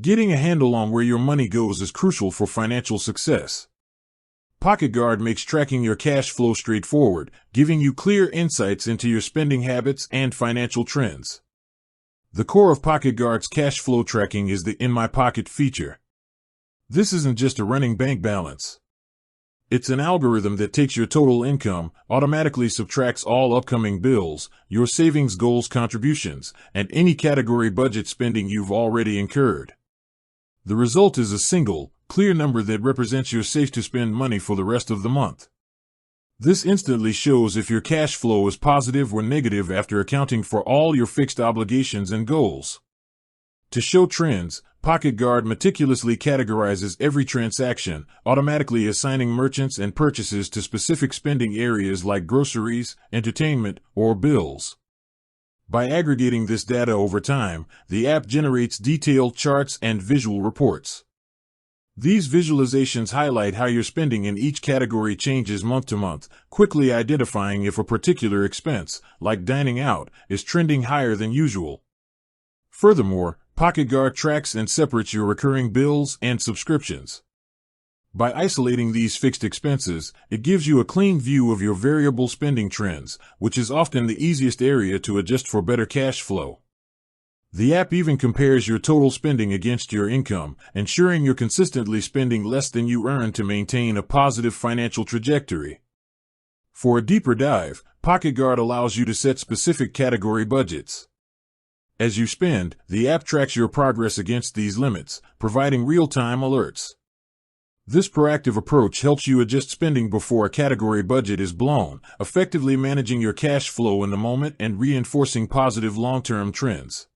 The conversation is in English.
Getting a handle on where your money goes is crucial for financial success. PocketGuard makes tracking your cash flow straightforward, giving you clear insights into your spending habits and financial trends. The core of PocketGuard's cash flow tracking is the In My Pocket feature. This isn't just a running bank balance. It's an algorithm that takes your total income, automatically subtracts all upcoming bills, your savings goals contributions, and any category budget spending you've already incurred. The result is a single, clear number that represents your safe-to-spend money for the rest of the month. This instantly shows if your cash flow is positive or negative after accounting for all your fixed obligations and goals. To show trends, PocketGuard meticulously categorizes every transaction, automatically assigning merchants and purchases to specific spending areas like groceries, entertainment, or bills. By aggregating this data over time, the app generates detailed charts and visual reports. These visualizations highlight how your spending in each category changes month to month, quickly identifying if a particular expense, like dining out, is trending higher than usual. Furthermore, PocketGuard tracks and separates your recurring bills and subscriptions. By isolating these fixed expenses, it gives you a clean view of your variable spending trends, which is often the easiest area to adjust for better cash flow. The app even compares your total spending against your income, ensuring you're consistently spending less than you earn to maintain a positive financial trajectory. For a deeper dive, PocketGuard allows you to set specific category budgets. As you spend, the app tracks your progress against these limits, providing real-time alerts. This proactive approach helps you adjust spending before a category budget is blown, effectively managing your cash flow in the moment and reinforcing positive long-term trends.